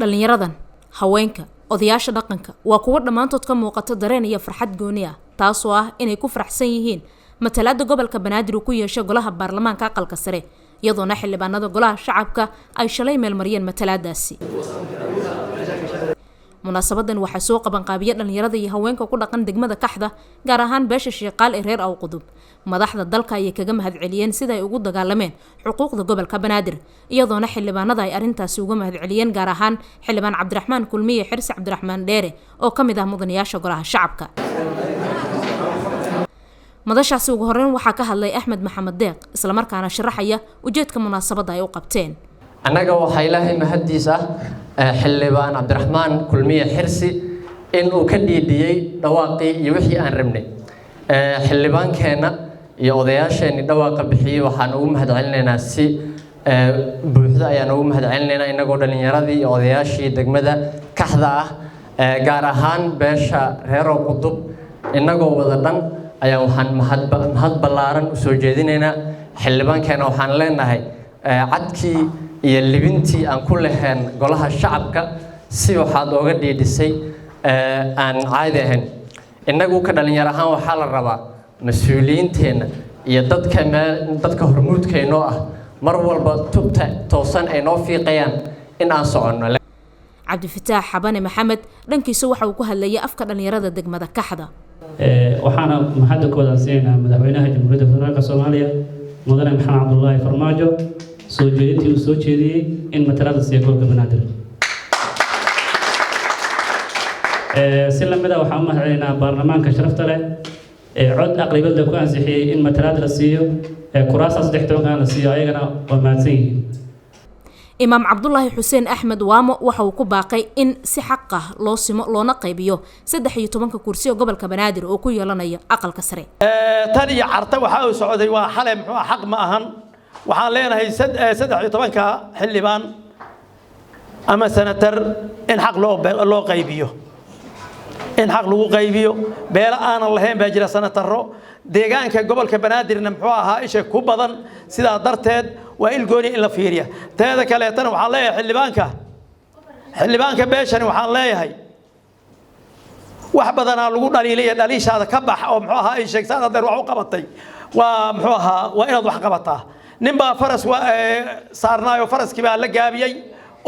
dhalinyaradan haweenka odayaasha dhaqanka waa kuwa dhamaantood ka muuqato dareen iyo farxad gooni ah taasoo ah inay ku faraxsan yihiin matalaada gobolka Banaadir ku yeeshay golaha baarlamaanka aqalka sare iyadoona xildhibaanada golaha shacabka ay shalay meel mariyeen matalaadaasi munaasabadan waxaa soo qaban qaabiyay dhalinyarada iyo haweenka ku dhaqan degmada Kaxda gaar ahaan beesha Sheeqaal ee reer Awqudub madaxda dalka ay kaga mahadceliyeen sida ay ugu dagaalameen xuquuqda gobolka Banaadir iyadoona xildhibaanada ay arintaasi uga mahadceliyeen gaar ahaan xildhibaan Cabdiraxmaan Kulmiye Xirsi Cabdiraxmaan Dheere oo kamid ah mudanayaasha golaha shacabka madashaasi ugu horeyn waxaa ka hadlay Axmed Maxamed Deeq isla markaana sharaxaya ujeedka munaasabada ay u qabteen annaga waxa ilaahay mahadiis ah xildhibaan Cabdiraxmaan Kulmiye Xirsi in uu ka dhiidiyay dhawaaqii iyo wixii aan rabnay xildhibaankeena iyo odayaasheena dhawaaqa bixiyay waxaan ugu mahadcelinaynaa si buuxda ayaan ugu mahadcelinaynaa inagoo dhalinyaradii iyo odayaashii degmada Kaxda ah gaar ahaan beesha reer Awqudub inagoo wada dhan ayaan waxaan mahad ballaaran u soo jeedinaynaa xildhibaankeena waxaan leenahay cadkii iyo libintii aan ku lahayn golaha shacabka si waxaad ooga dhiidhisay aan caadi ahayn inagu ka dhalinyar ahaan waxaa la rabaa mas'uuliyiinteena iyo dadka hormuudkeena ah mar walba tubta toosan ay noo fiiqayaan in aan socono Cabdifataax Xabane Maxamed dhankiisa waxa uu ku hadlayay afka dhalinyarada degmada Kaxda waxaana mahad kooda siinaa madaxweynaha Jamhuuriyadda Federaalka Soomaaliya mudane Maxamed Cabdullaahi Farmaajo soo jeedintii uu soo jeediyay in matalaada si gobolka Banaadir si lamida waxaan u mahadcelinaynaa baarlamaanka sharafta leh cod aqlabiyada ku ansixiyay in matalaada la siiyo kuraasta 13 la siiyo ayagana waa mahadsan yihiin Imaam Cabdullaahi Xuseen Axmed Waamo waxa uu ku baaqay in si xaq ah loo simo loona qaybiyo 13 kursi oo gobolka Banaadir oo ku yeelanaya aqalka sare tan iyo carta waxa uu socday waa xalay muxuu xaq ma ahan waxaan leenahay 13 xildhibaan ama senator in xaq loo qaybiyo in xaq lagu qaybiyo beela aan lahayn baa jira senataro deegaanka gobolka Banaadirna muxuu ahaa isha ku badan sida darteed waa il gooni in la fiiriyo teeda kale tan waxaan leeyahay xildhibaanka beeshani waxaan leeyahay wax badan lagu dhaliilay dhaliishaada ka bax oo muxuu ahaa ay sheegsan adeer wax u qabatay waa muxuu ahaa waa inaad wax qabataa ninba faras saarnaayo faraskii baa la gaabiyay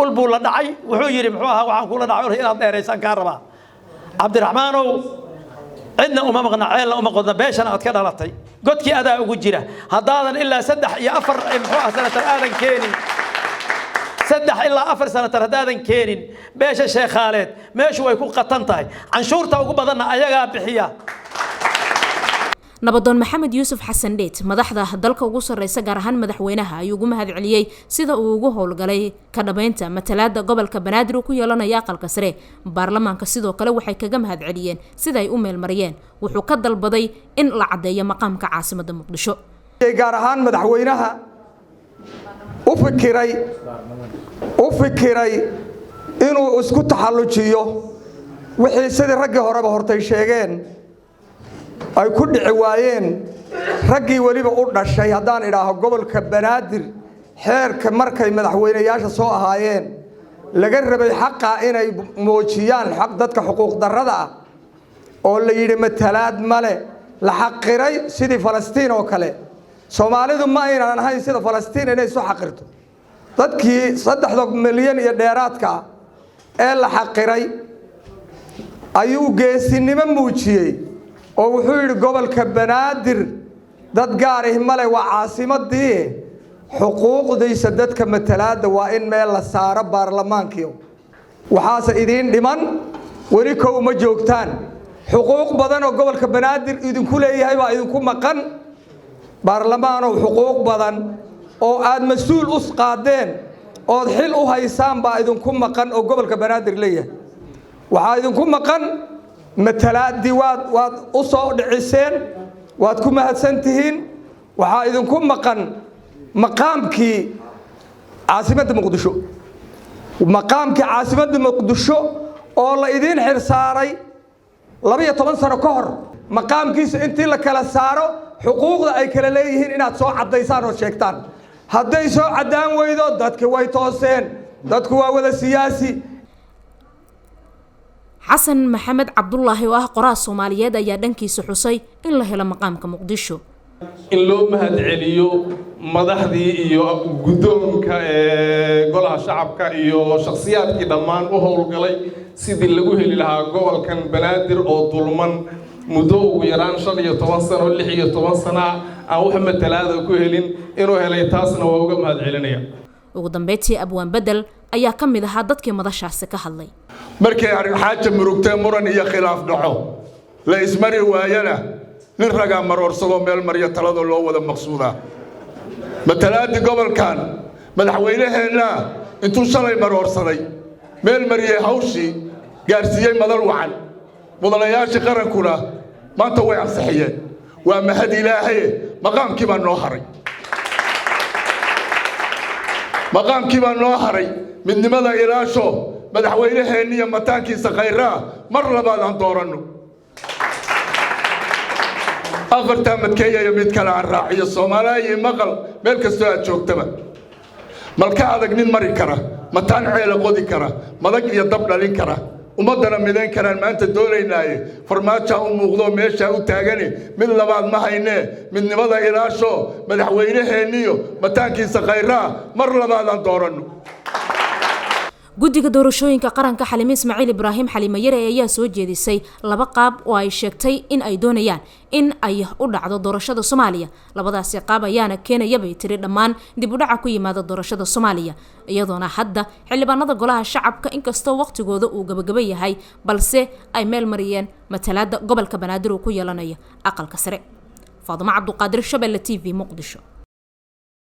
ulbu la dhacay wuxuu yiri muxuu ahaa waxaan kula dhacay inaad dheeraysan ka rabaa Cabdiraxmaanow cidna uma maqna ceelna uma qodna beeshan aad ka dhalatay godkii adaa ugu jira hadaadan ilaa 3 iyo 4 muxuu ahaa sanatar aadan keenin 3 ilaa 4 sanatar hadaadan keenin beesha Sheekhaaleed meeshu way ku qatan tahay canshuurta ugu badanna ayaga bixiya Nabadoon Maxamed Yuusuf Xasan Dheet madaxda dalka ugu sareysa gaar ahaan madaxweynaha ayuu ugu mahadceliyay sida uu ugu howlgalay ka dhameynta matalaada gobolka Banaadir ku yeelanaya aqalka sare baarlamaanka sidoo kale waxay kaga mahadceliyeen sida ay u meel mariyeen wuxuu ka dalbaday in la cadeeyo maqaamka caasimadda Muqdisho gaar ahaan madaxweynaha u fikiray inuu isku taxallujiyo wixii sidii ragii horeba hortay sheegeen ay ku dhici waayeen raggii waliba u dhashay hadaan idhaaho gobolka Banaadir xeerka markay madaxweynayaasha soo ahaayeen laga rabay xaqa inay muujiyaan xaq dadka xuquuq darrada ah oo la yiri matalaad male la xaqiray sidii Falastiin oo kale Soomaalidu ma aynan ahayn sida Falastiin inay soo xaqirto dadkii 3 milyan iyo dheeraadka ee la xaqiray ayuu geesinimo muujiyay oo wuxuu yiri gobolka Banaadir dad gaar ah male waa caasimadii xuquuqdiisa dadka matalaada waa in meel la saaro baarlamaankiyo waxaas idin dhiman wali kow ma joogtaan xuquuq badan oo gobolka Banaadir idinku leeyahay baa idinku maqan baarlamaano xuquuq badan oo aad mas'uul u qaadeen oo xil u haysaan baa idinku maqan oo gobolka Banaadir leeyahay waxa idinku maqan matalaadi waad u soo dhiciseen waad ku mahadsantihiin waxa idinku maqan maqaamkii caasimadda Muqdisho oo la idin xirsaaray 12 sano ka hor maqaamkiisa intii la kala saaro xuquuqda ay kala leeyihiin inaad soo cadeysaan oo sheegtaan hadday soo cadaan weydo dadku way tooseen dadku waa wada siyaasi xasan maxamed cabdullaahi oo ah qoraal Soomaaliyeed ayaa dhankiisa xusay in la helo maqaamka Muqdisho in loo mahadceliyo madaxdii iyo guddoonka golaha shacabka iyo shakhsiyaadkii dhammaan u howlgalay sidii lagu heli lahaa gobolkan Banaadir oo dulman muddo ugu yaraan 15 sano 16 sano aan wax matalaada ku helin inuu helay taasna waa uga mahadcelinaya ugu dambeyntii Abwaan Bedel ayaa ka mid ahaa dadkii madashaasi ka hadlay markay arrin xaaja murugtay muran iyo khilaaf dhaco la ismari waayana nin raga maroorsado meel mariyo talada loo wada maqsuuda matalaadi gobolkan madaxweynaheena intuu shalay maroorsaday meel mariyay hawshii gaarsiiyay madal wacan mudanayaashii qarankuna maanta way ansixiyeen waa mahad ilaahay maqaamkii baa noo haray midnimada ilaasho madaxweynaheena iyo mataankiisa khayraa mar labaad aan dooranno afarta madkeeya iyo mid kale aan raaciyo Soomaaliya maqal meel kastoo aad joogtaba malka adag nin mari kara mataan ceela qodi kara madag iyo dab dhalin kara ummadana mideen karaan maanta doonaynaaye farmaajo u muuqdo meesha u taagani mid labaad ma hayne midnimada ilaasho madaxweynaheena iyo mataankiisa khayraa mar labaad aan dooranno guddiga doorashooyinka qaranka Xalime Ismaaciil Ibraahim Xalime Yare ayaa soo jeedisay laba qaab oo ay sheegtay in ay doonayaan in ay u dhacdo doorashada Soomaaliya labadaasi qaab ayaana keenaya bay tiri dhammaan dib u dhaca ku yimaada doorashada Soomaaliya iyadoona hadda xildhibaanada golaha shacabka inkastoo waqtigooda uu gabagaba yahay balse ay meel mariyeen matalaada gobolka Banaadir oo ku yeelanaya aqalka sare Faadimo Cabduqaadir Shabeelle TV Muqdisho